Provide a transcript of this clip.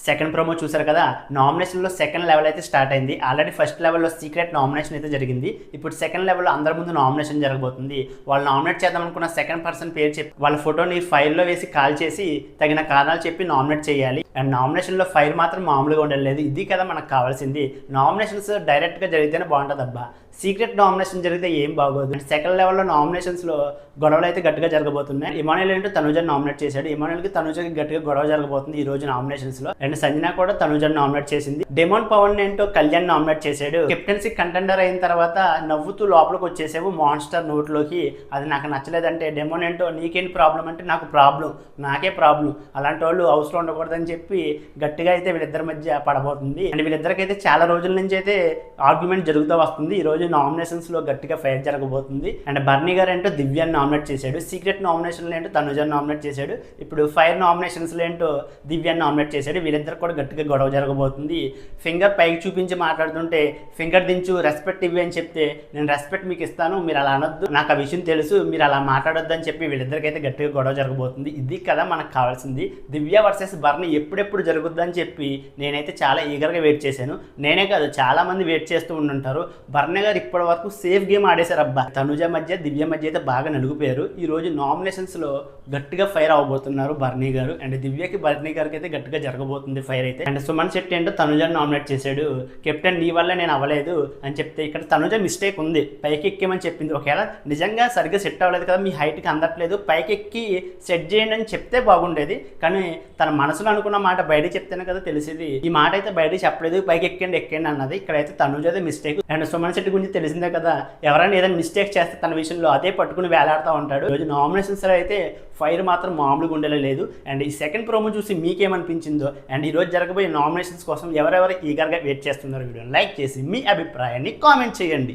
Second promo చూసారు కదా, నామినేషన్లో సెకండ్ లెవెల్ అయితే స్టార్ట్ అయింది. ఆల్రెడీ ఫస్ట్ లెవెల్లో సీక్రెట్ నామినేషన్ అయితే జరిగింది. ఇప్పుడు సెకండ్ లెవెల్లో అందరి ముందు నామినేషన్ జరగబోతుంది. వాళ్ళు నామినేట్ చేద్దాం అనుకున్న సెకండ్ పర్సన్ పేరు చెప్పి వాళ్ళ ఫోటోని ఫైల్లో వేసి కాల్ చేసి తగిన కారణాలు చెప్పి నామినేట్ చేయాలి. అండ్ నామినేషన్లో ఫైర్ మాత్రం మామూలుగా ఉండలేదు. ఇది కదా మనకు కావాల్సింది. నామినేషన్స్ డైరెక్ట్గా జరిగితేనే బాగుంటుంది అబ్బా. సీక్రెట్ నామినేషన్ జరిగితే ఏం బాగోదు. అండ్ సెకండ్ లెవెల్లో నామినేషన్స్లో గొడవలు అయితే గట్టిగా జరగబోతున్నాయి. ఇమానుయల్ ఏంటో తనుజని నామినేట్ చేశాడు. ఇమానుయల్కి తనుజకి గట్టిగా గొడవ జరగబోతుంది ఈ రోజు నామినేషన్స్లో. అండ్ సంజన కూడా తనుజని నామినేట్ చేసింది. డెమోన్ పవన్ ఏంటో కళ్యాణ్ నామినేట్ చేశాడు. కెప్టెన్సీ కంటెండర్ అయిన తర్వాత నవ్వుతూ లోపలికి వచ్చేసావు మాన్స్టర్ నోట్లోకి, అది నాకు నచ్చలేదంటే డెమోన్ ఏంటో నీకేంటి ప్రాబ్లం అంటే నాకు ప్రాబ్లం, నాకే ప్రాబ్లం, అలాంటి వాళ్ళు హౌస్లో ఉండకూడదని చెప్పి గట్టిగా అయితే వీళ్ళిద్దరి మధ్య పడబోతుంది. అండ్ వీళ్ళిద్దరికైతే చాలా రోజుల నుంచి అయితే ఆర్గ్యుమెంట్ జరుగుతూ వస్తుంది. ఈ రోజు నామినేషన్స్లో గట్టిగా ఫైట్ జరగబోతుంది. అండ్ బర్నీ గారు ఏంటో దివ్యాన్ని నామినేట్ చేశాడు. సీక్రెట్ నామినేషన్లో ఏంటో తనుజాన్ని నామినేట్ చేశాడు. ఇప్పుడు ఫైర్ నామినేషన్స్లో ఏంటో దివ్యాన్ని నామినేట్ చేశాడు. వీళ్ళిద్దరు కూడా గట్టిగా గొడవ జరగబోతుంది. ఫింగర్ పైకి చూపించి మాట్లాడుతుంటే ఫింగర్ దించు, రెస్పెక్ట్ ఇవ్వి అని చెప్తే నేను రెస్పెక్ట్ మీకు ఇస్తాను, మీరు అలా అనొద్దు, నాకు ఆ విషయం తెలుసు, మీరు అలా మాట్లాడొద్దు అని చెప్పి వీళ్ళిద్దరికైతే గట్టిగా గొడవ జరగబోతుంది. ఇది కదా మనకు కావాల్సింది. దివ్య వర్సెస్ బర్నీ ఎప్పుడెప్పుడు జరుగుద్దని చెప్పి నేనైతే చాలా ఈగర్గా వెయిట్ చేశాను. నేనే కాదు చాలా మంది వెయిట్ చేస్తూ ఉంటుంటారు. బర్నీ గారు ఇప్పటి వరకు సేఫ్ గేమ్ ఆడేశారు అబ్బా. తనుజ మధ్య దివ్య మధ్య అయితే బాగా నలుగుపోయారు. ఈ రోజు నామినేషన్స్లో గట్టిగా ఫైర్ అవ్వబోతున్నారు బర్నీ గారు. అండ్ దివ్యకి బర్నీ గారికి అయితే గట్టిగా జరగబోతుంది ఫైర్ అయితే. అండ్ సుమన్ శెట్టి ఏంటో తనుజని నామినేట్ చేశాడు. కెప్టెన్ నీ వల్ల నేను అవ్వలేదు అని చెప్తే ఇక్కడ తనుజ మిస్టేక్ ఉంది, పైకి ఎక్కేమని చెప్పింది. ఒకవేళ నిజంగా సరిగ్గా సెట్ అవ్వలేదు కదా, మీ హైట్కి అందట్లేదు, పైకి ఎక్కి సెట్ చేయండి అని చెప్తే బాగుండేది. కానీ తన మనసులో అనుకున్న మాట బయట చెప్తేనే కదా తెలిసింది. ఈ మాట అయితే బయట చెప్పలేదు, పైకి ఎక్కండి అన్నది. ఇక్కడైతే తనుజదే మిస్టేక్. అండ్ సుమన్ శెట్టి గురించి తెలిసిందే కదా, ఎవరైనా ఏదైనా మిస్టేక్ చేస్తే తన విషయంలో అదే పట్టుకుని వేలాడుతూ ఉంటాడు. రోజు నామినేషన్స్ అయితే ఫైర్ మాత్రం మామూలుగా ఉండేలా లేదు. అండ్ ఈ సెకండ్ ప్రోమో చూసి మీకేమనిపించిందో, అండ్ ఈ రోజు జరగబోయే నామినేషన్స్ కోసం ఎవరెవరు ఈగర్గా వెయిట్ చేస్తున్నారు, వీడియోని లైక్ చేసి మీ అభిప్రాయాన్ని కామెంట్ చేయండి.